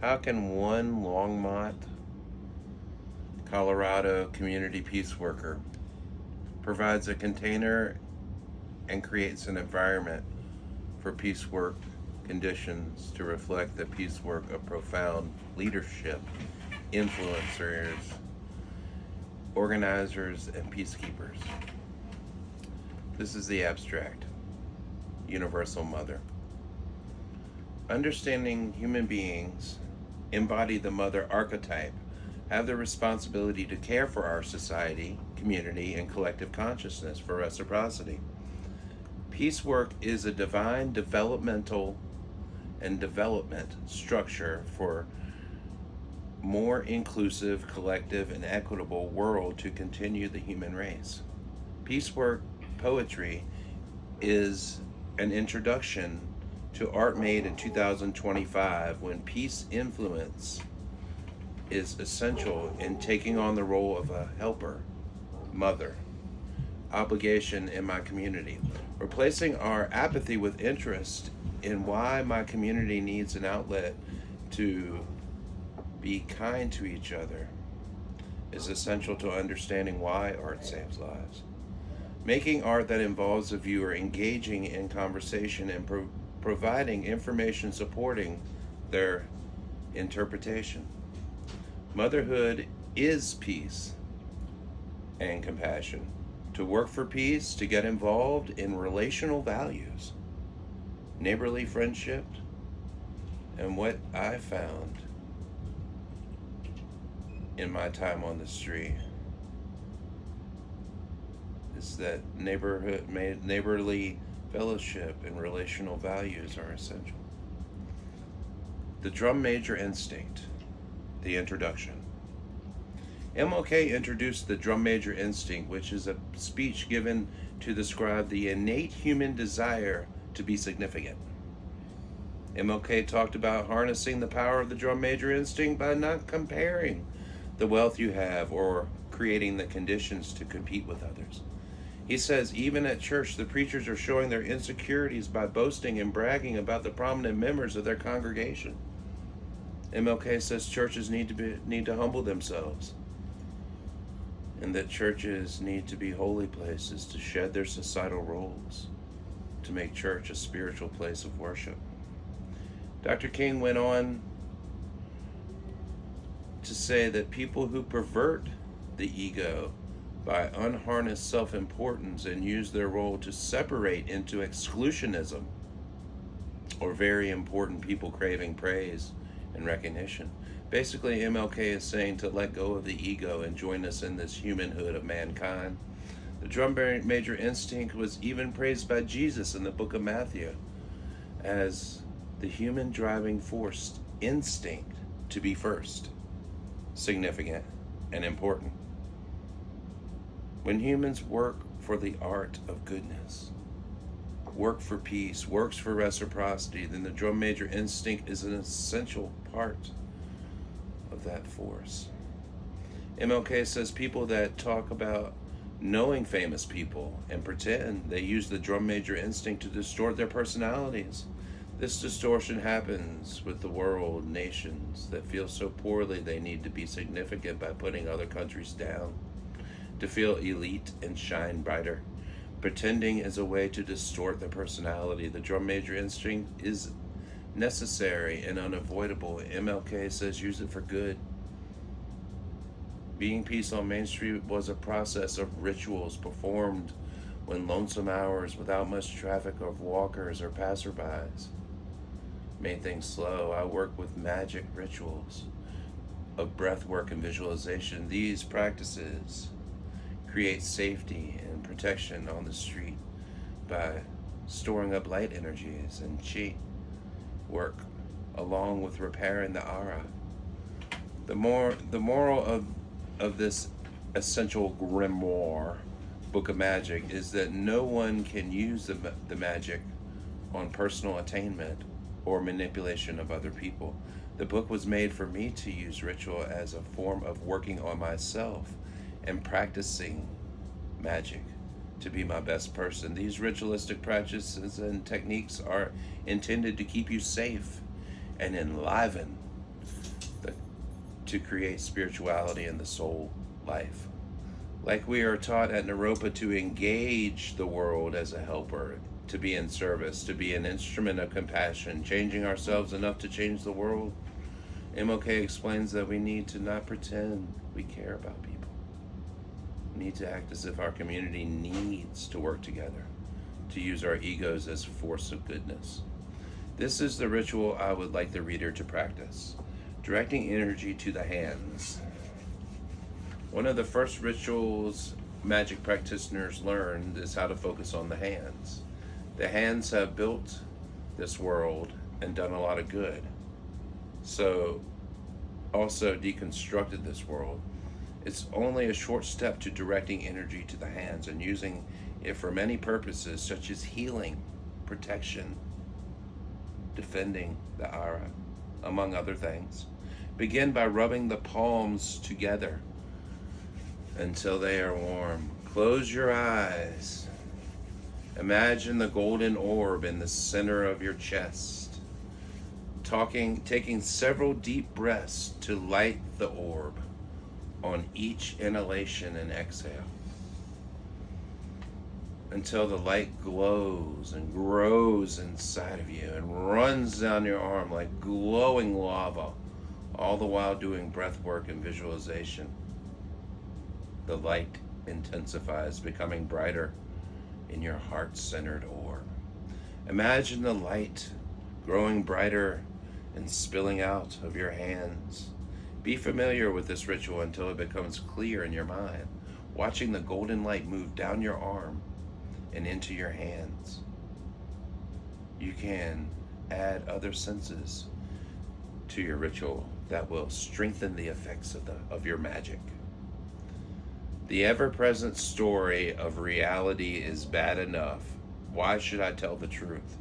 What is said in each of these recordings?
How can one Longmont, Colorado community peace worker provides a container and creates an environment for peace work conditions to reflect the peace work of profound leadership, influencers, organizers, and peacekeepers? This is the abstract. Universal Mother. Understanding human beings embody the mother archetype, have the responsibility to care for our society, community, and collective consciousness for reciprocity. Peace work is a divine developmental and development structure for more inclusive, collective, and equitable world to continue the human race. Peace work poetry is an introduction to art made in 2025 when peace influence is essential in taking on the role of a helper, mother, obligation in my community, replacing our apathy with interest in why my community needs an outlet to be kind to each other is essential to understanding why art saves lives. Making art that involves the viewer engaging in conversation and providing information supporting their interpretation. Motherhood is peace and compassion. To work for peace, to get involved in relational values, neighborly friendship, and what I found in my time on the street is that neighborly fellowship and relational values are essential. The drum major instinct, the introduction. MLK introduced the drum major instinct, which is a speech given to describe the innate human desire to be significant. MLK talked about harnessing the power of the drum major instinct by not comparing the wealth you have or creating the conditions to compete with others. He says even at church, the preachers are showing their insecurities by boasting and bragging about the prominent members of their congregation. MLK says churches need to humble themselves, and that churches need to be holy places to shed their societal roles to make church a spiritual place of worship. Dr. King went on to say that people who pervert the ego by unharnessed self-importance and use their role to separate into exclusionism, or very important people craving praise and recognition. Basically, MLK is saying to let go of the ego and join us in this humanhood of mankind. The drum major instinct was even praised by Jesus in the book of Matthew as the human driving force instinct to be first, significant, and important. When humans work for the art of goodness, work for peace, works for reciprocity, then the drum major instinct is an essential part of that force. MLK says people that talk about knowing famous people and pretend they use the drum major instinct to distort their personalities. This distortion happens with the world, nations that feel so poorly they need to be significant by putting other countries down, to feel elite and shine brighter. Pretending is a way to distort the personality. The drum major instinct is necessary and unavoidable. MLK says use it for good. Being peace on Main Street was a process of rituals performed when lonesome hours without much traffic of walkers or passerbys made things slow. I work with magic rituals of breath work and visualization. These practices create safety and protection on the street by storing up light energies and chi work, along with repairing the aura. The moral of this essential grimoire, Book of Magic, is that no one can use the magic on personal attainment or manipulation of other people. The book was made for me to use ritual as a form of working on myself and practicing magic to be my best person. These ritualistic practices and techniques are intended to keep you safe and enliven to create spirituality in the soul life. Like we are taught at Naropa to engage the world as a helper, to be in service, to be an instrument of compassion, changing ourselves enough to change the world. MOK explains that we need to not pretend we care about people. We need to act as if our community needs to work together, to use our egos as a force of goodness. This is the ritual I would like the reader to practice. Directing energy to the hands. One of the first rituals magic practitioners learned is how to focus on the hands. The hands have built this world and done a lot of good. So also deconstructed this world. It's only a short step to directing energy to the hands and using it for many purposes, such as healing, protection, defending the aura, among other things. Begin by rubbing the palms together until they are warm. Close your eyes. Imagine the golden orb in the center of your chest. Taking several deep breaths to light the orb on each inhalation and exhale, until the light glows and grows inside of you and runs down your arm like glowing lava, all the while doing breath work and visualization. The light intensifies, becoming brighter in your heart-centered orb. Imagine the light growing brighter and spilling out of your hands. Be familiar with this ritual until it becomes clear in your mind, watching the golden light move down your arm and into your hands. You can add other senses to your ritual that will strengthen the effects of your magic. The ever-present story of reality is bad enough. Why should I tell the truth?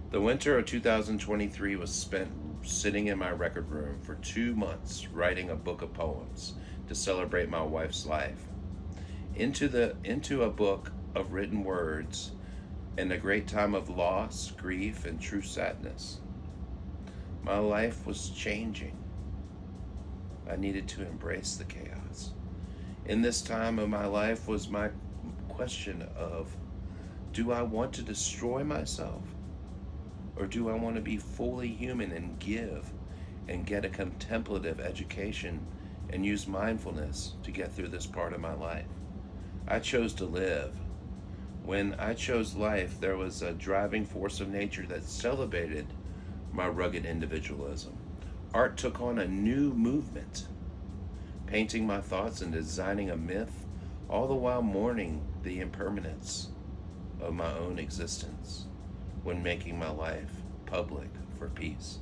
The winter of 2023 was spent sitting in my record room for 2 months writing a book of poems to celebrate my wife's life. Into a book of written words in a great time of loss, grief, and true sadness. My life was changing. I needed to embrace the chaos. In this time of my life was my question of, do I want to destroy myself? Or do I want to be fully human and give and get a contemplative education and use mindfulness to get through this part of my life? I chose to live. When I chose life, there was a driving force of nature that celebrated my rugged individualism. Art took on a new movement, painting my thoughts and designing a myth, all the while mourning the impermanence of my own existence when making my life public for peace.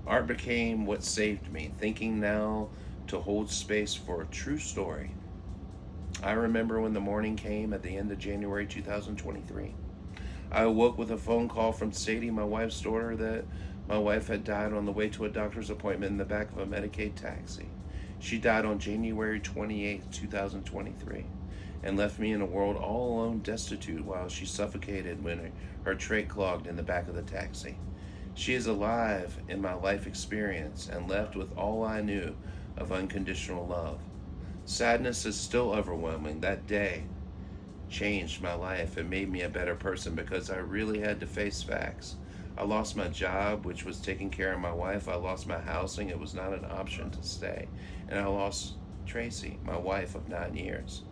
Art became what saved me, thinking now to hold space for a true story. I remember when the morning came at the end of January 2023. I awoke with a phone call from Sadie, my wife's daughter, that my wife had died on the way to a doctor's appointment in the back of a Medicaid taxi. She died on January 28, 2023, and left me in a world all alone, destitute, while she suffocated when her trach clogged in the back of the taxi. She is alive in my life experience and left with all I knew of unconditional love. Sadness is still overwhelming. That day changed my life and made me a better person because I really had to face facts. I lost my job, which was taking care of my wife. I lost my housing. It was not an option to stay. And I lost Tracy, my wife of 9 years.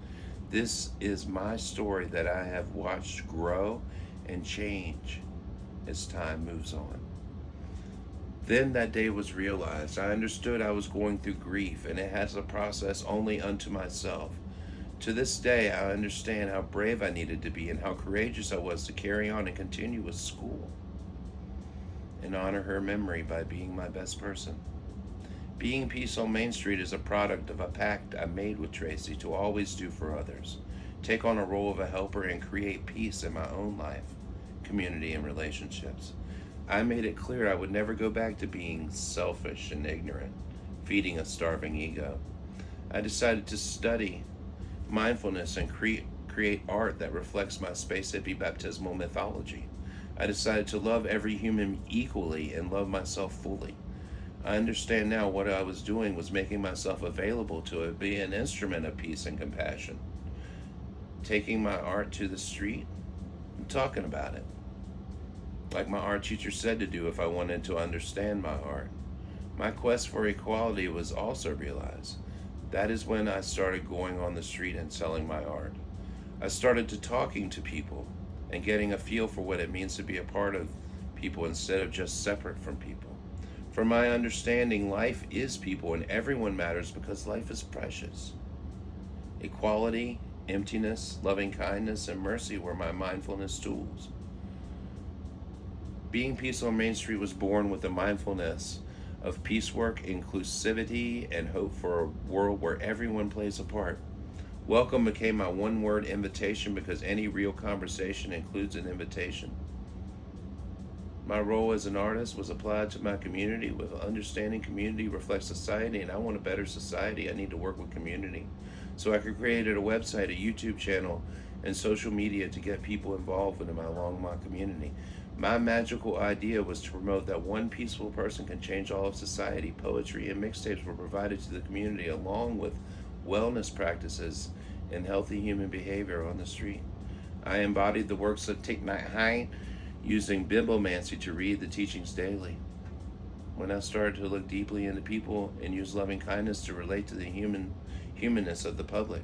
This is my story that I have watched grow and change as time moves on. Then that day was realized. I understood I was going through grief, and it has a process only unto myself. To this day, I understand how brave I needed to be and how courageous I was to carry on and continue with school and honor her memory by being my best person. Being Peace on Main Street is a product of a pact I made with Tracy to always do for others, take on a role of a helper, and create peace in my own life, community, and relationships. I made it clear I would never go back to being selfish and ignorant, feeding a starving ego. I decided to study mindfulness and create art that reflects my space hippie baptismal mythology. I decided to love every human equally and love myself fully. I understand now what I was doing was making myself available to it, be an instrument of peace and compassion, taking my art to the street and talking about it, like my art teacher said to do if I wanted to understand my art. My quest for equality was also realized. That is when I started going on the street and selling my art. I started to talking to people and getting a feel for what it means to be a part of people instead of just separate from people. From my understanding, life is people and everyone matters because life is precious. Equality, emptiness, loving kindness, and mercy were my mindfulness tools. Being Peace on Main Street was born with the mindfulness of peacework, inclusivity, and hope for a world where everyone plays a part. Welcome became my one-word invitation because any real conversation includes an invitation. My role as an artist was applied to my community with understanding community reflects society, and I want a better society. I need to work with community. So I created a website, a YouTube channel, and social media to get people involved in my Longmont community. My magical idea was to promote that one peaceful person can change all of society. Poetry and mixtapes were provided to the community along with wellness practices and healthy human behavior on the street. I embodied the works of Thich Nhat Hanh, using bibliomancy to read the teachings daily. When I started to look deeply into people and use loving kindness to relate to the humanness of the public,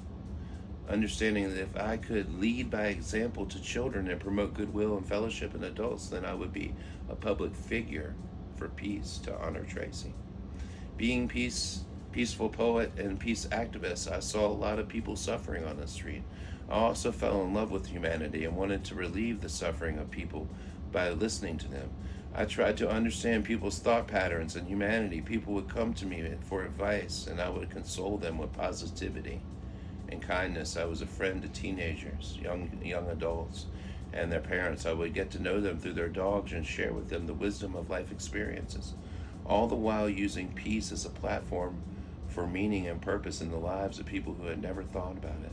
understanding that if I could lead by example to children and promote goodwill and fellowship in adults, then I would be a public figure for peace, to honor Tracy. Being peaceful poet and peace activist, I saw a lot of people suffering on the street. I also fell in love with humanity and wanted to relieve the suffering of people by listening to them. I tried to understand people's thought patterns and humanity. People would come to me for advice, and I would console them with positivity and kindness. I was a friend to teenagers, young adults, and their parents. I would get to know them through their dogs and share with them the wisdom of life experiences, all the while using peace as a platform for meaning and purpose in the lives of people who had never thought about it.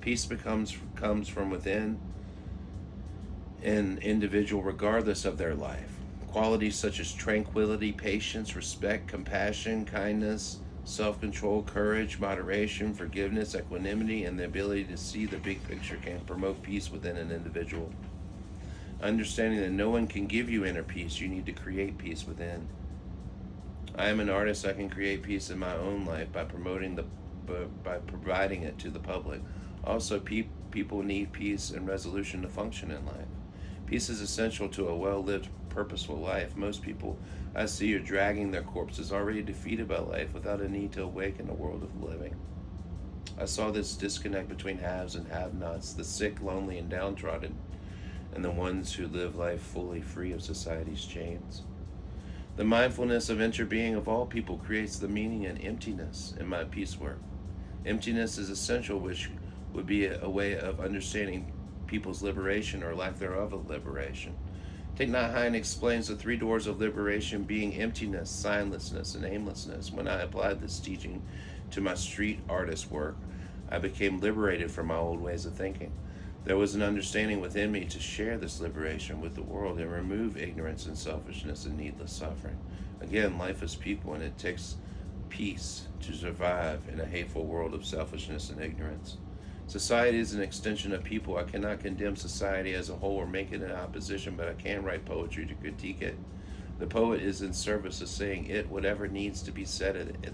Peace comes from within an individual regardless of their life. Qualities such as tranquility, patience, respect, compassion, kindness, self-control, courage, moderation, forgiveness, equanimity, and the ability to see the big picture can promote peace within an individual. Understanding that no one can give you inner peace, you need to create peace within. I am an artist. I can create peace in my own life by providing it to the public. Also, people need peace and resolution to function in life. Peace is essential to a well-lived, purposeful life. Most people I see are dragging their corpses, already defeated by life, without a need to awaken a world of living. I saw this disconnect between haves and have-nots, the sick, lonely, and downtrodden, and the ones who live life fully free of society's chains. The mindfulness of interbeing of all people creates the meaning and emptiness in my peace work. Emptiness is essential, which would be a way of understanding people's liberation or lack thereof of liberation. Thich Nhat Hanh explains the three doors of liberation being emptiness, signlessness, and aimlessness. When I applied this teaching to my street artist work, I became liberated from my old ways of thinking. There was an understanding within me to share this liberation with the world and remove ignorance and selfishness and needless suffering. Again, life is people, and it takes peace to survive in a hateful world of selfishness and ignorance. Society is an extension of people. I cannot condemn society as a whole or make it an opposition, but I can write poetry to critique it. The poet is in service of saying whatever needs to be said at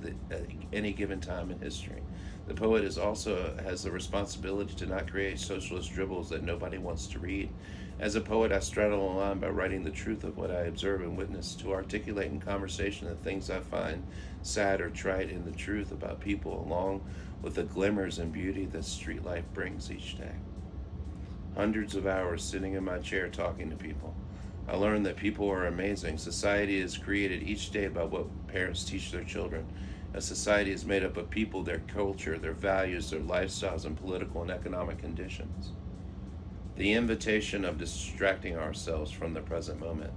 any given time in history. The poet also has the responsibility to not create socialist dribbles that nobody wants to read. As a poet, I straddle a line by writing the truth of what I observe and witness, to articulate in conversation the things I find sad or trite in the truth about people, along with the glimmers and beauty that street life brings each day. Hundreds of hours sitting in my chair talking to people. I learned that people are amazing. Society is created each day by what parents teach their children. A society is made up of people, their culture, their values, their lifestyles, and political and economic conditions. The invitation of distracting ourselves from the present moment.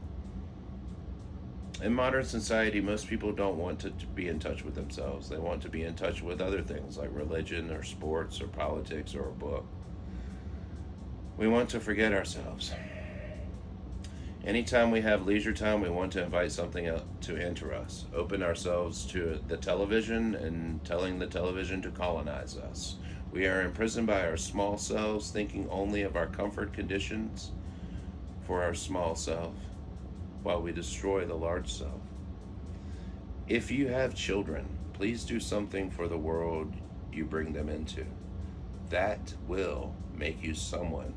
In modern society, most people don't want to be in touch with themselves. They want to be in touch with other things like religion or sports or politics or a book. We want to forget ourselves. Anytime we have leisure time, we want to invite something to enter us, open ourselves to the television and telling the television to colonize us. We are imprisoned by our small selves, thinking only of our comfort conditions for our small self, while we destroy the large self. If you have children, please do something for the world you bring them into. That will make you someone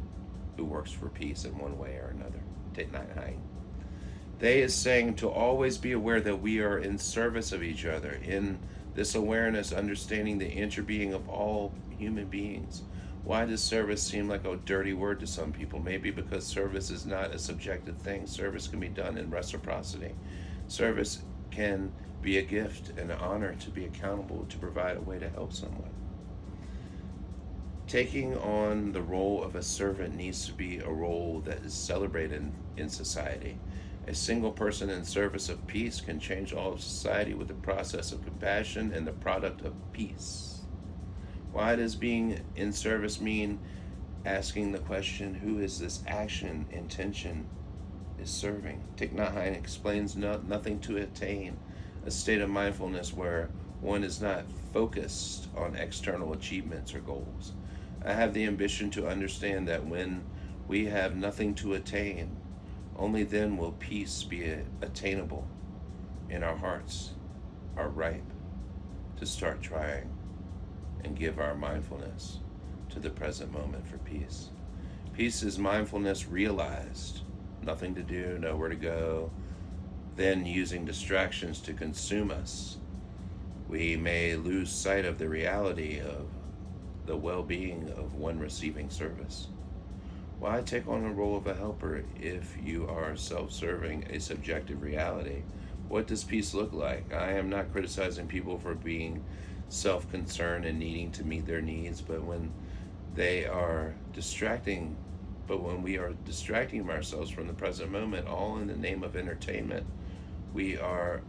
who works for peace in one way or another. They is saying to always be aware that we are in service of each other. In this awareness, understanding the interbeing of all human beings. Why does service seem like a dirty word to some people? Maybe because service is not a subjective thing. Service can be done in reciprocity. Service can be a gift and an honor to be accountable, to provide a way to help someone. Taking on the role of a servant needs to be a role that is celebrated in society. A single person in service of peace can change all of society with the process of compassion and the product of peace. Why does being in service mean asking the question, who is this action, intention is serving? Thich Nhat Hanh explains nothing to attain, a state of mindfulness where one is not focused on external achievements or goals. I have the ambition to understand that when we have nothing to attain, only then will peace be attainable in our hearts, are ripe to start trying and give our mindfulness to the present moment for peace. Peace is mindfulness realized, nothing to do, nowhere to go, then using distractions to consume us. We may lose sight of the reality of the well-being of one receiving service. Why take on a role of a helper if you are self-serving a subjective reality? What does peace look like? I am not criticizing people for being self-concerned and needing to meet their needs, but when we are distracting ourselves from the present moment, all in the name of entertainment, we are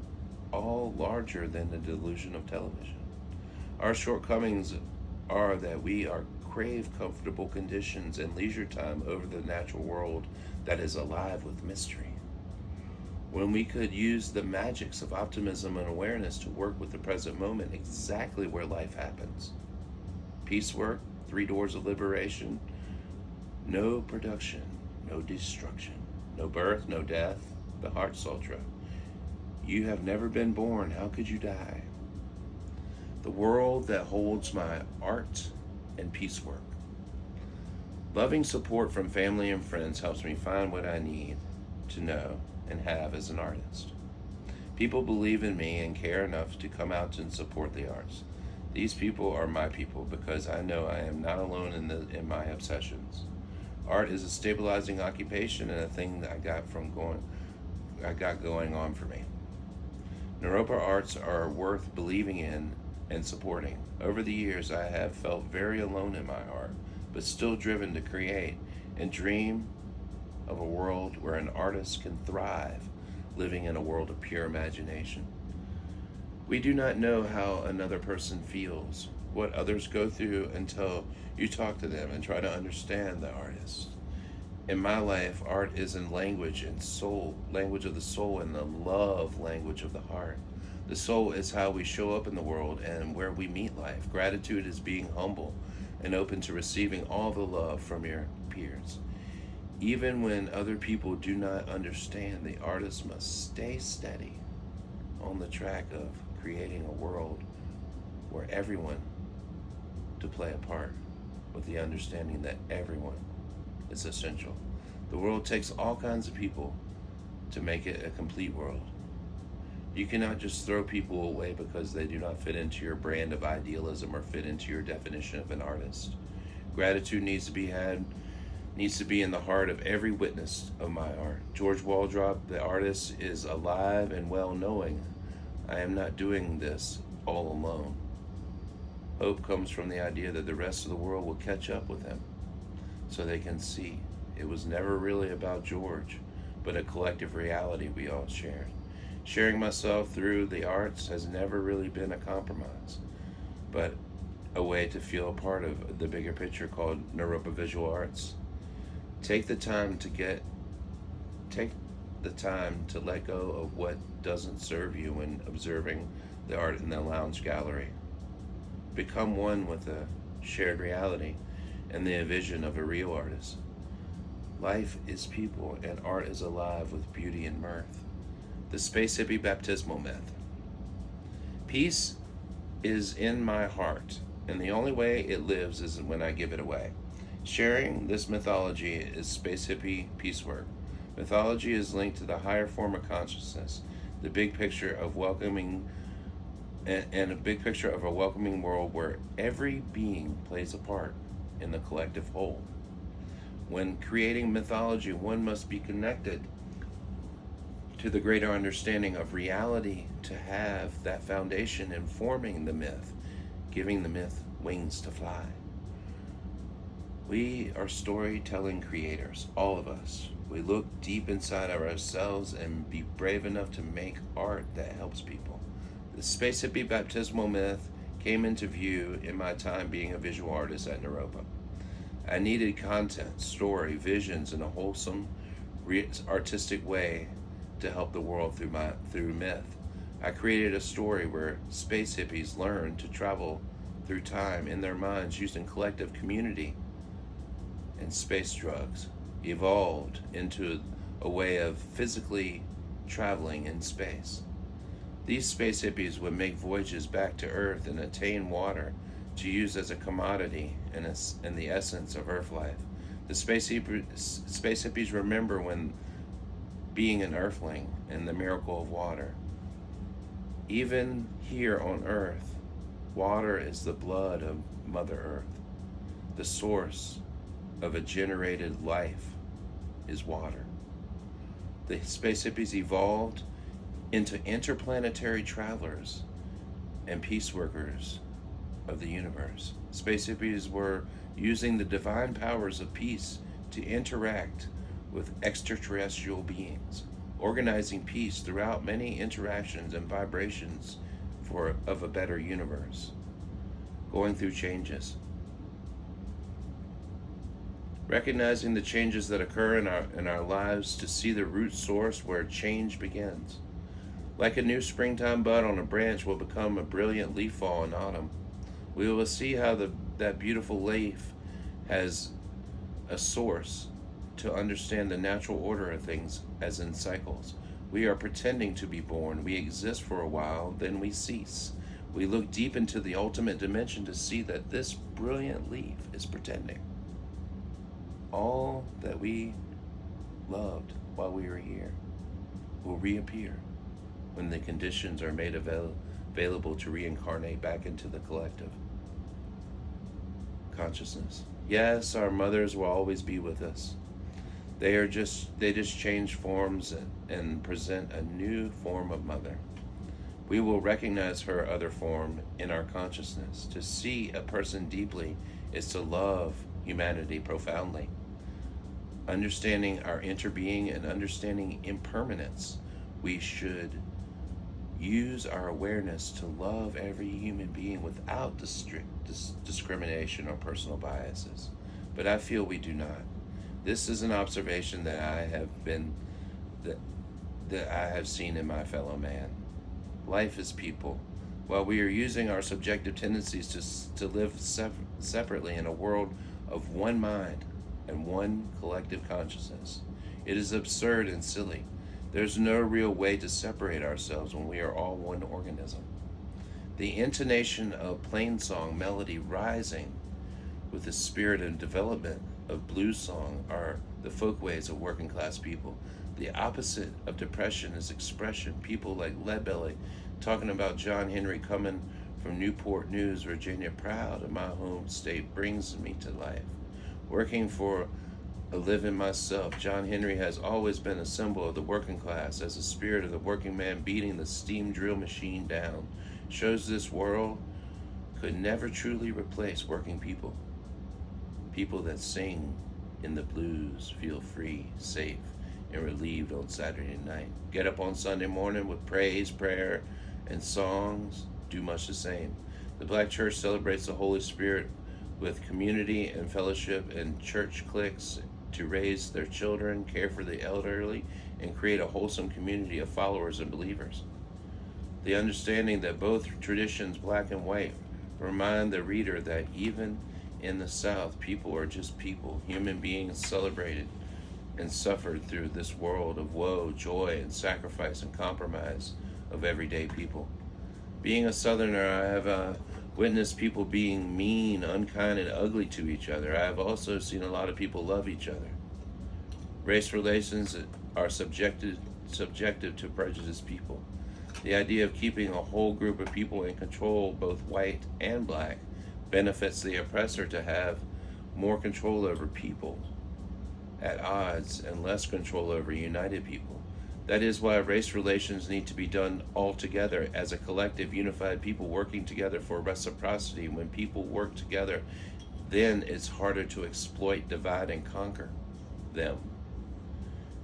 all larger than the delusion of television. Our shortcomings are that we crave comfortable conditions and leisure time over the natural world that is alive with mystery. When we could use the magics of optimism and awareness to work with the present moment exactly where life happens. Peace work, 3 doors of liberation, no production, no destruction, no birth, no death, the Heart Sutra. You have never been born, how could you die? The world that holds my art and peace work. Loving support from family and friends helps me find what I need to know and have as an artist. People believe in me and care enough to come out and support the arts. These people are my people because I know I am not alone in my obsessions. Art is a stabilizing occupation and a thing that I got going on for me. Naropa arts are worth believing in and supporting. Over the years, I have felt very alone in my art, but still driven to create and dream of a world where an artist can thrive, living in a world of pure imagination. We do not know how another person feels, what others go through until you talk to them and try to understand the artist. In my life, art is in language and soul, language of the soul, and the love language of the heart. The soul is how we show up in the world and where we meet life. Gratitude is being humble and open to receiving all the love from your peers. Even when other people do not understand, the artist must stay steady on the track of creating a world where everyone to play a part with the understanding that everyone is essential. The world takes all kinds of people to make it a complete world. You cannot just throw people away because they do not fit into your brand of idealism or fit into your definition of an artist. Gratitude needs to be in the heart of every witness of my art. George Waldrop, the artist, is alive and well, knowing I am not doing this all alone. Hope comes from the idea that the rest of the world will catch up with him so they can see it was never really about George, but a collective reality we all shared. Sharing myself through the arts has never really been a compromise, but a way to feel a part of the bigger picture called Naropa Visual Arts. Take the time the time to let go of what doesn't serve you when observing the art in the lounge gallery. Become one with the shared reality and the vision of a real artist. Life is people, and art is alive with beauty and mirth. The space hippie baptismal myth. Peace is in my heart, and the only way it lives is when I give it away. Sharing this mythology is space hippie piecework. Mythology is linked to the higher form of consciousness, the big picture of welcoming, and a big picture of a welcoming world where every being plays a part in the collective whole. When creating mythology, one must be connected to the greater understanding of reality to have that foundation informing the myth, giving the myth wings to fly. We are storytelling creators, all of us. We look deep inside of ourselves and be brave enough to make art that helps people. The space hippie baptismal myth came into view in my time being a visual artist at Naropa. I needed content, story, visions in a wholesome, artistic way to help the world through myth. I created a story where space hippies learn to travel through time in their minds using collective community, and space drugs evolved into a way of physically traveling in space. These space hippies would make voyages back to Earth and attain water to use as a commodity and the essence of Earth life. The space hippies remember when being an Earthling and the miracle of water. Even here on Earth, water is the blood of Mother Earth. The source of a generated life is water. The space hippies evolved into interplanetary travelers and peace workers of the universe. Space hippies were using the divine powers of peace to interact with extraterrestrial beings, organizing peace throughout many interactions and vibrations of a better universe, going through changes. Recognizing the changes that occur in our lives to see the root source where change begins. Like a new springtime bud on a branch will become a brilliant leaf fall in autumn. We will see how that beautiful leaf has a source to understand the natural order of things as in cycles. We are pretending to be born. We exist for a while, then we cease. We look deep into the ultimate dimension to see that this brilliant leaf is pretending. All that we loved while we were here will reappear when the conditions are made available to reincarnate back into the collective consciousness. Yes, our mothers will always be with us. They just change forms and present a new form of mother. We will recognize her other form in our consciousness. To see a person deeply is to love humanity profoundly. Understanding our interbeing and understanding impermanence, we should use our awareness to love every human being without discrimination or personal biases. But I feel we do not. This is an observation that I have seen in my fellow man. Life is people. While we are using our subjective tendencies to live separately in a world of one mind and one collective consciousness, it is absurd and silly. There's no real way to separate ourselves when we are all one organism. The intonation of plainsong melody rising with the spirit and development of blues song are the folkways of working class people. The opposite of depression is expression. People like Leadbelly talking about John Henry coming from Newport News, Virginia, proud of my home state, brings me to life. Working for a living myself, John Henry has always been a symbol of the working class, as a spirit of the working man beating the steam drill machine down. Shows this world could never truly replace working people. People that sing in the blues feel free, safe, and relieved on Saturday night. Get up on Sunday morning with praise, prayer, and songs, do much the same. The Black Church celebrates the Holy Spirit with community and fellowship and church cliques to raise their children, care for the elderly, and create a wholesome community of followers and believers. The understanding that both traditions, black and white, remind the reader that even in the South, people are just people, human beings celebrated and suffered through this world of woe, joy, and sacrifice and compromise of everyday people. Being a Southerner, I have witnessed people being mean, unkind, and ugly to each other. I have also seen a lot of people love each other. Race relations are subjective to prejudiced people. The idea of keeping a whole group of people in control, both white and black, benefits the oppressor to have more control over people at odds and less control over united people. That is why race relations need to be done all together as a collective, unified people working together for reciprocity. When people work together, then it's harder to exploit, divide, and conquer them.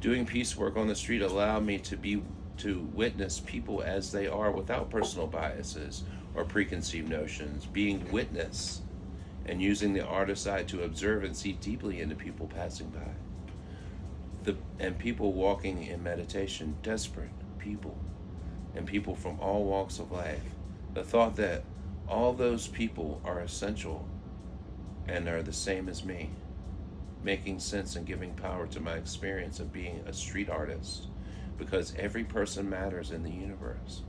Doing peace work on the street allowed me to witness people as they are without personal biases or preconceived notions, being witness and using the artist's eye to observe and see deeply into people passing by. And people walking in meditation, desperate people, and people from all walks of life. The thought that all those people are essential and are the same as me, making sense and giving power to my experience of being a street artist, because every person matters in the universe.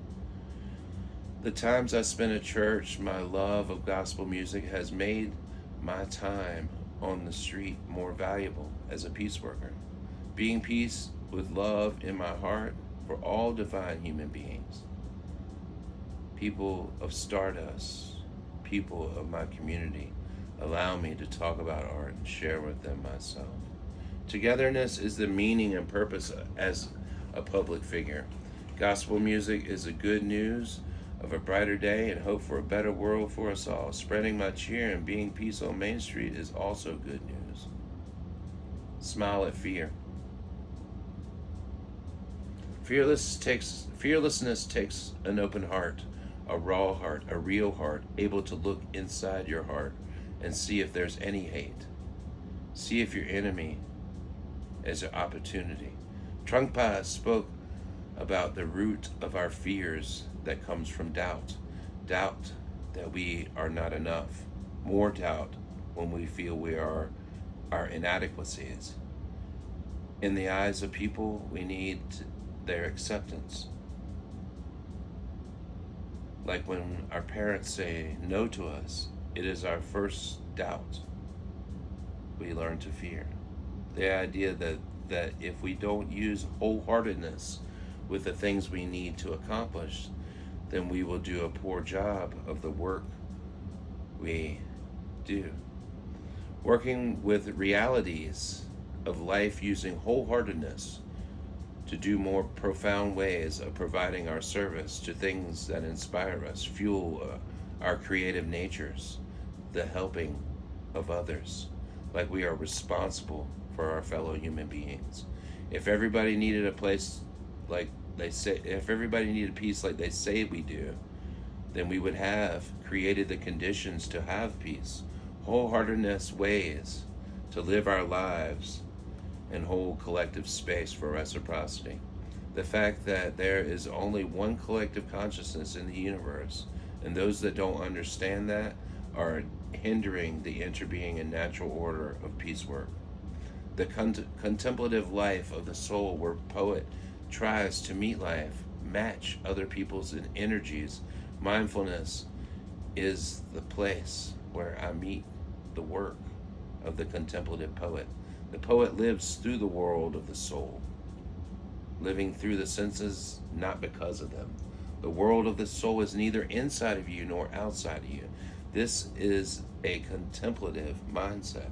The times I spent at church, my love of gospel music has made my time on the street more valuable as a peace worker. Being peace with love in my heart for all divine human beings. People of Stardust, people of my community, allow me to talk about art and share with them myself. Togetherness is the meaning and purpose as a public figure. Gospel music is the good news of a brighter day and hope for a better world for us all. Spreading my cheer and being peace on Main Street is also good news. Smile at fear. Fearlessness takes an open heart, a raw heart, a real heart, able to look inside your heart and see if there's any hate. See if your enemy is an opportunity. Trungpa spoke about the root of our fears that comes from doubt. Doubt that we are not enough. More doubt when we feel we are our inadequacies. In the eyes of people, we need their acceptance. Like when our parents say no to us, it is our first doubt we learn to fear. The idea that if we don't use wholeheartedness with the things we need to accomplish, then we will do a poor job of the work we do. Working with realities of life using wholeheartedness to do more profound ways of providing our service to things that inspire us, fuel our creative natures, the helping of others, like we are responsible for our fellow human beings. If everybody needed a place like they say, if everybody needed peace like they say we do, then we would have created the conditions to have peace, wholeheartedness ways to live our lives and hold collective space for reciprocity. The fact that there is only one collective consciousness in the universe, and those that don't understand that are hindering the interbeing and natural order of peace work. The contemplative life of the soul, where poet tries to meet life, match other people's energies. Mindfulness is the place where I meet the work of the contemplative poet. The poet lives through the world of the soul, living through the senses, not because of them. The world of the soul is neither inside of you nor outside of you. This is a contemplative mindset.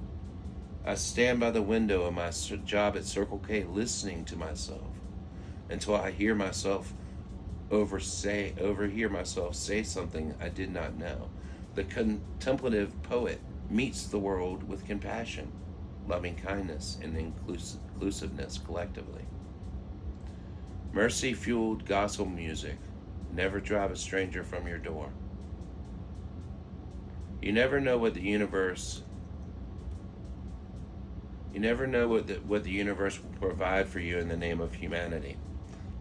I stand by the window of my job at Circle K listening to myself until I hear myself overhear myself say something I did not know. The contemplative poet meets the world with compassion, loving kindness, and inclusiveness collectively. Mercy-fueled gospel music. Never drive a stranger from your door. You never know what the universe You never know what the universe will provide for you in the name of humanity.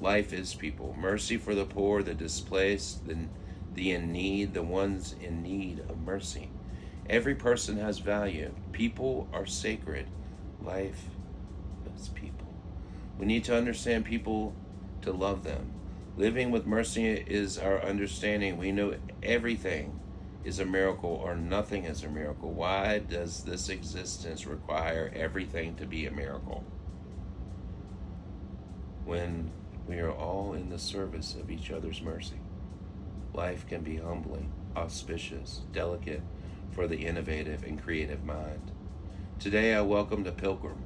Life is people. Mercy for the poor, the displaced, the in need, the ones in need of mercy. Every person has value. People are sacred. Life is people. We need to understand people to love them. Living with mercy is our understanding. We know everything is a miracle or nothing is a miracle. Why does this existence require everything to be a miracle? When we are all in the service of each other's mercy, life can be humbling, auspicious, delicate for the innovative and creative mind. Today I welcomed a pilgrim,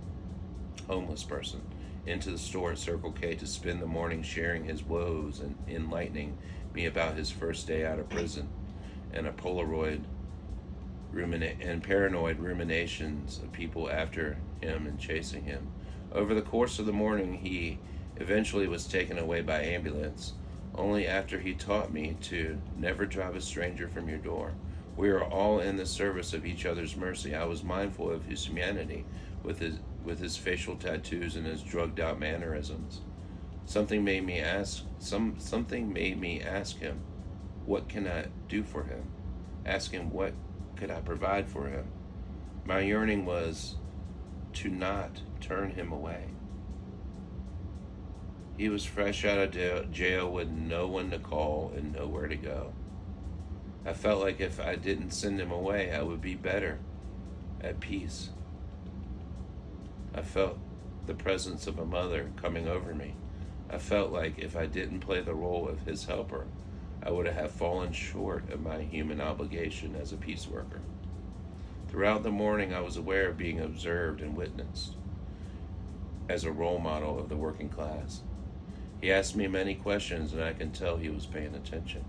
homeless person, into the store at Circle K to spend the morning sharing his woes and enlightening me about his first day out of prison and paranoid ruminations of people after him and chasing him. Over the course of the morning, he eventually was taken away by ambulance, only after he taught me to never drive a stranger from your door. We are all in the service of each other's mercy. I was mindful of his humanity with his facial tattoos and his drugged out mannerisms. Something made me ask him, what can I do for him? Ask him what could I provide for him? My yearning was to not turn him away. He was fresh out of jail with no one to call and nowhere to go. I felt like if I didn't send him away, I would be better at peace. I felt the presence of a mother coming over me. I felt like if I didn't play the role of his helper, I would have fallen short of my human obligation as a peace worker. Throughout the morning, I was aware of being observed and witnessed as a role model of the working class. He asked me many questions, and I can tell he was paying attention.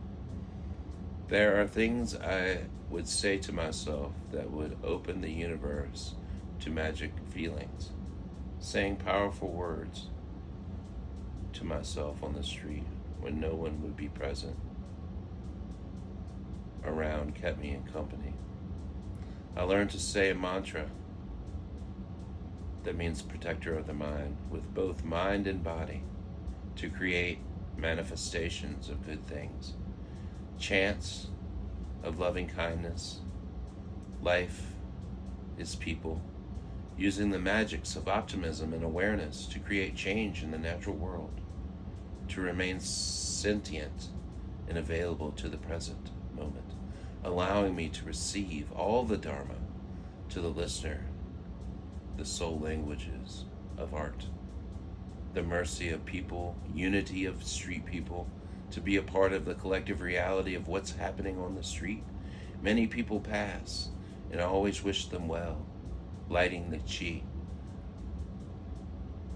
There are things I would say to myself that would open the universe to magic feelings. Saying powerful words to myself on the street when no one would be present around kept me in company. I learned to say a mantra that means protector of the mind, with both mind and body, to create manifestations of good things. Chants of loving kindness. Life is people. Using the magics of optimism and awareness to create change in the natural world. To remain sentient and available to the present moment. Allowing me to receive all the Dharma to the listener. The soul languages of art. The mercy of people, unity of street people, to be a part of the collective reality of what's happening on the street. Many people pass, and I always wish them well, lighting the chi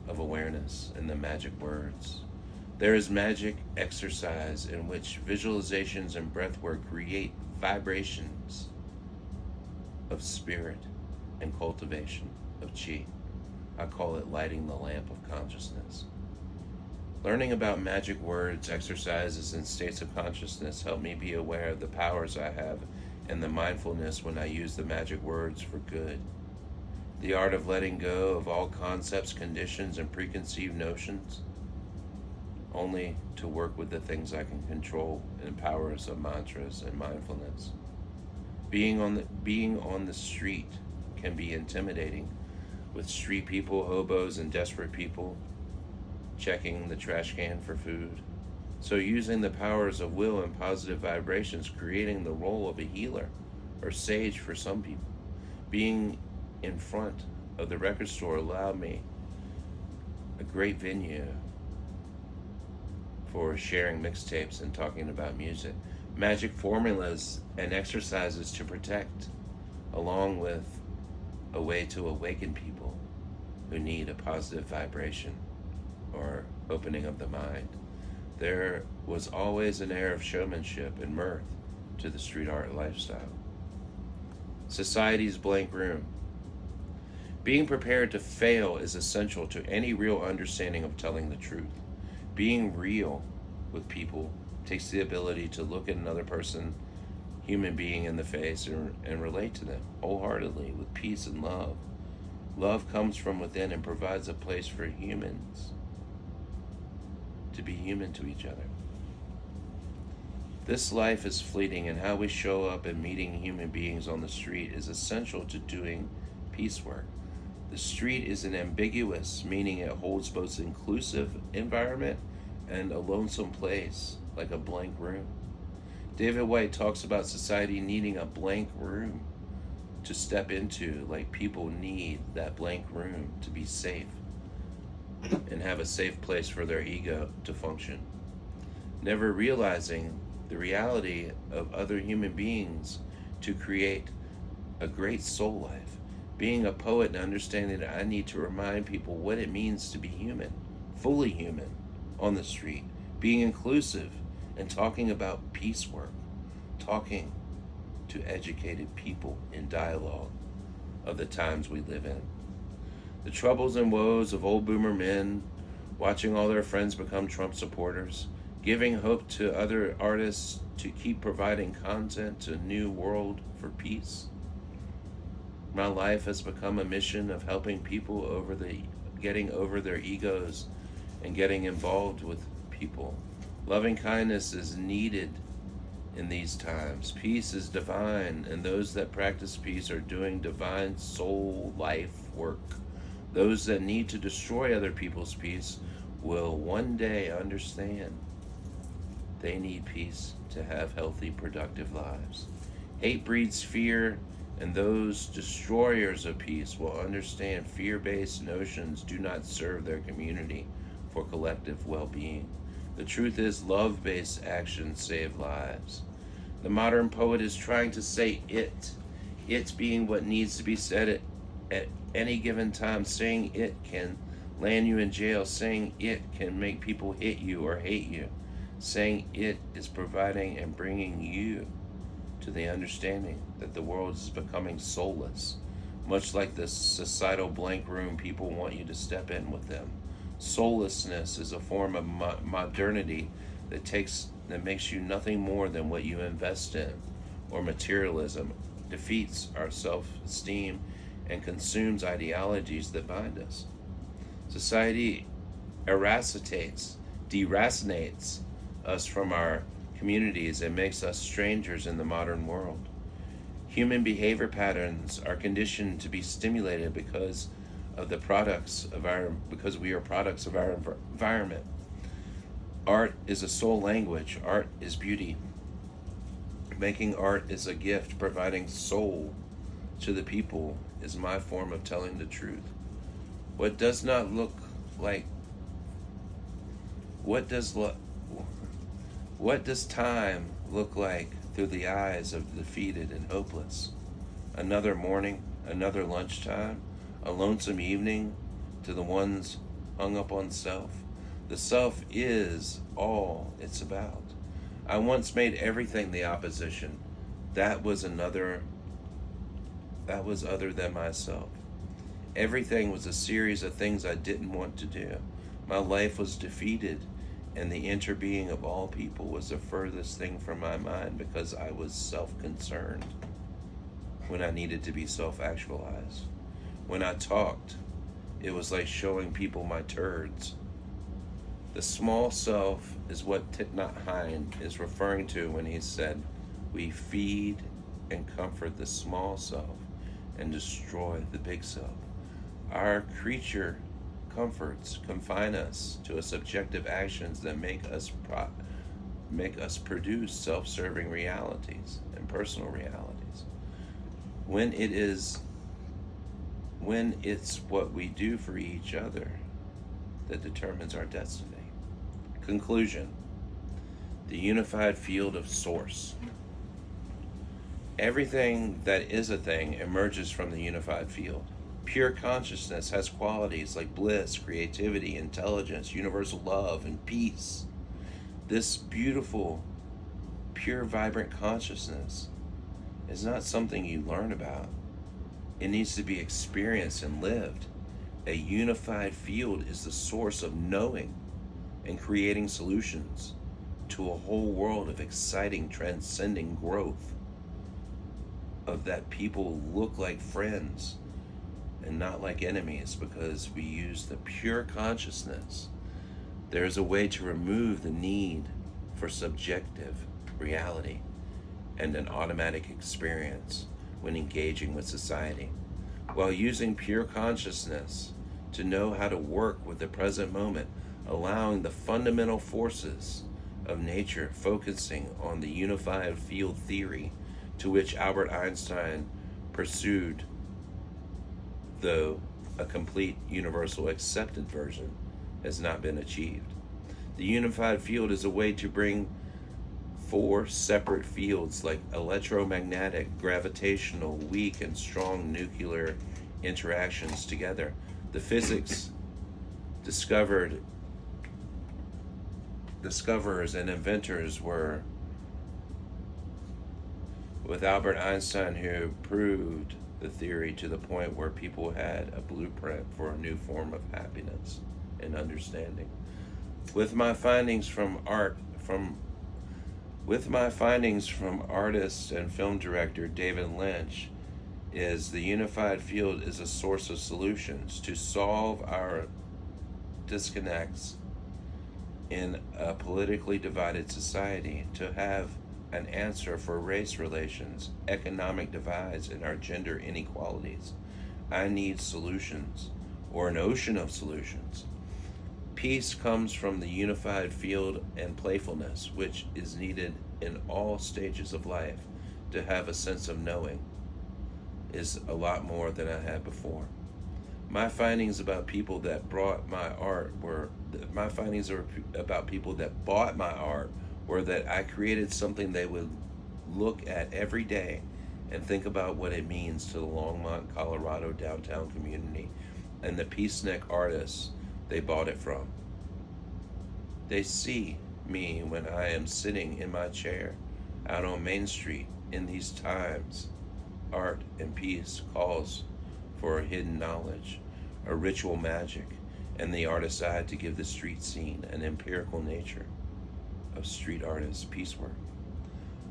of awareness and the magic words. There is magic exercise in which visualizations and breathwork create vibrations of spirit and cultivation of chi. I call it lighting the lamp of consciousness. Learning about magic words, exercises, and states of consciousness help me be aware of the powers I have and the mindfulness when I use the magic words for good. The art of letting go of all concepts, conditions, and preconceived notions, only to work with the things I can control and powers of mantras and mindfulness. Being on the street can be intimidating, with street people, hobos, and desperate people checking the trash can for food. So using the powers of will and positive vibrations, creating the role of a healer or sage for some people. Being in front of the record store allowed me a great venue for sharing mixtapes and talking about music. Magic formulas and exercises to protect, along with a way to awaken people who need a positive vibration or opening of the mind. There was always an air of showmanship and mirth to the street art lifestyle. Society's blank room. Being prepared to fail is essential to any real understanding of telling the truth. Being real with people takes the ability to look at another person, human being, in the face and relate to them wholeheartedly with peace and love. Love comes from within and provides a place for humans to be human to each other. This life is fleeting, and how we show up and meeting human beings on the street is essential to doing peace work. The street is an ambiguous, meaning it holds both inclusive environment and a lonesome place, like a blank room. David White talks about society needing a blank room to step into, like people need that blank room to be safe and have a safe place for their ego to function. Never realizing the reality of other human beings to create a great soul life. Being a poet and understanding that I need to remind people what it means to be human, fully human, on the street. Being inclusive and talking about peace work. Talking to educated people in dialogue of the times we live in. The troubles and woes of old boomer men, watching all their friends become Trump supporters, giving hope to other artists to keep providing content to a new world for peace. My life has become a mission of helping people getting over their egos and getting involved with people. Loving kindness is needed in these times. Peace is divine, and those that practice peace are doing divine soul life work. Those that need to destroy other people's peace will one day understand they need peace to have healthy, productive lives. Hate breeds fear, and those destroyers of peace will understand fear-based notions do not serve their community for collective well-being. The truth is, love-based actions save lives. The modern poet is trying to say it being what needs to be said at any given time. Saying it can land you in jail. Saying it can make people hit you or hate you. Saying it is providing and bringing you to the understanding that the world is becoming soulless, much like this societal blank room people want you to step in with them. Soullessness is a form of modernity that makes you nothing more than what you invest in, or materialism defeats our self-esteem and consumes ideologies that bind us. Society deracinates us from our communities and makes us strangers in the modern world. Human behavior patterns are conditioned to be stimulated because we are products of our environment. Art is a soul language. Art is beauty. Making art is a gift. Providing soul to the people is my form of telling the truth. What does time look like through the eyes of the defeated and hopeless? Another morning, another lunchtime, a lonesome evening to the ones hung up on self. The self is all it's about. I once made everything the opposition. That was other than myself. Everything was a series of things I didn't want to do. My life was defeated, and the interbeing of all people was the furthest thing from my mind because I was self-concerned when I needed to be self-actualized. When I talked, it was like showing people my turds. The small self is what Thich Nhat Hanh is referring to when he said, we feed and comfort the small self and destroy the big self. Our creature comforts confine us to a subjective actions that make us produce self-serving realities and personal realities. When it's what we do for each other that determines our destiny. Conclusion. The unified field of source. Everything that is a thing emerges from the unified field. Pure consciousness has qualities like bliss, creativity, intelligence, universal love, and peace. This beautiful, pure, vibrant consciousness is not something you learn about. It needs to be experienced and lived. A unified field is the source of knowing and creating solutions to a whole world of exciting, transcending growth, of that people look like friends and not like enemies, because we use the pure consciousness. There is a way to remove the need for subjective reality and an automatic experience when engaging with society, while using pure consciousness to know how to work with the present moment, allowing the fundamental forces of nature, focusing on the unified field theory to which Albert Einstein pursued, though a complete universal accepted version has not been achieved. The unified field is a way to bring four separate fields like electromagnetic, gravitational, weak and strong nuclear interactions together. The physics discoverers and inventors were with Albert Einstein, who proved the theory to the point where people had a blueprint for a new form of happiness and understanding. With my findings from artist and film director David Lynch, is the unified field is a source of solutions to solve our disconnects in a politically divided society, to have an answer for race relations, economic divides, and our gender inequalities. I need solutions, or an ocean of solutions. Peace comes from the unified field, and playfulness, which is needed in all stages of life to have a sense of knowing, is a lot more than I had before. My findings about people that bought my art were that I created something they would look at every day and think about what it means to the Longmont, Colorado downtown community and the peacenik artists they bought it from. They see me when I am sitting in my chair out on Main Street. In these times, art and peace calls for a hidden knowledge, a ritual magic, and the artist's eye to give the street scene an empirical nature of street artists' piecework.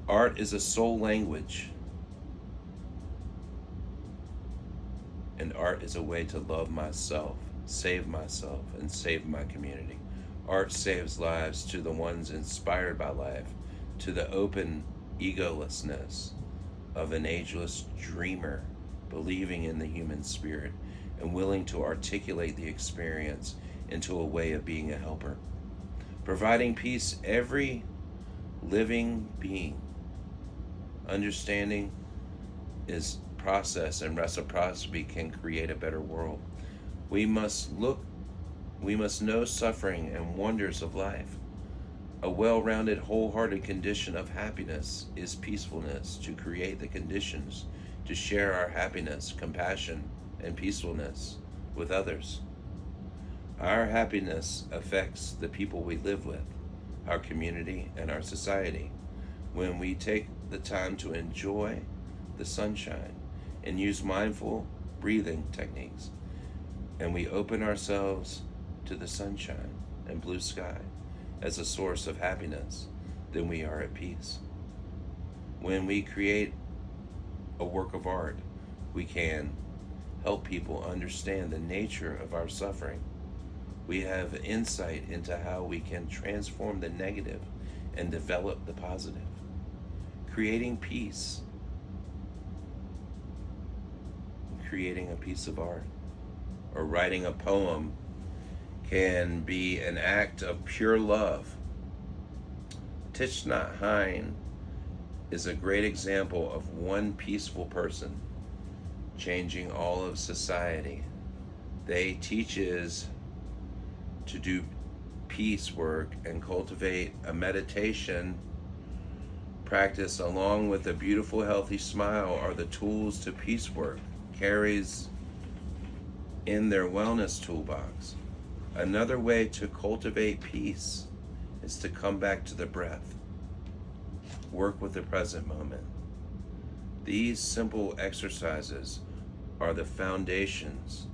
Art is a soul language, and art is a way to love myself, and save my community. Art saves lives to the ones inspired by life, to the open egolessness of an ageless dreamer, believing in the human spirit and willing to articulate the experience into a way of being a helper. Providing peace every living being. Understanding is process, and reciprocity can create a better world. We must know suffering and wonders of life. A well-rounded, wholehearted condition of happiness is peacefulness, to create the conditions to share our happiness, compassion, and peacefulness with others. Our happiness affects the people we live with, our community, and our society. When we take the time to enjoy the sunshine and use mindful breathing techniques, and we open ourselves to the sunshine and blue sky as a source of happiness, then we are at peace. When we create a work of art, we can help people understand the nature of our suffering. We have insight into how we can transform the negative and develop the positive. Creating peace, creating a piece of art, or writing a poem can be an act of pure love. Thich Nhat Hanh is a great example of one peaceful person changing all of society. They teaches to do peace work and cultivate a meditation practice along with a beautiful, healthy smile are the tools to peace work carries in their wellness toolbox. Another way to cultivate peace is to come back to the breath. Work with the present moment. These simple exercises are the foundations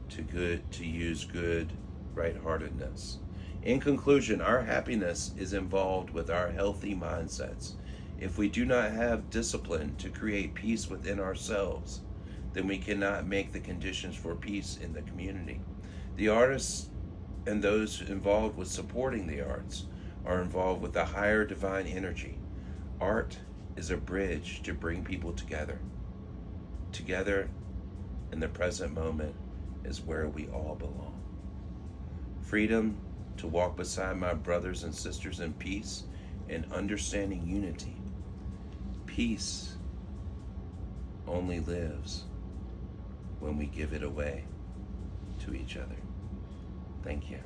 to use good right-heartedness. In conclusion, our happiness is involved with our healthy mindsets. If we do not have discipline to create peace within ourselves, then we cannot make the conditions for peace in the community. The artists and those involved with supporting the arts are involved with a higher divine energy. Art is a bridge to bring people together. Together in the present moment is where we all belong. Freedom to walk beside my brothers and sisters in peace and understanding unity. Peace only lives when we give it away to each other. Thank you.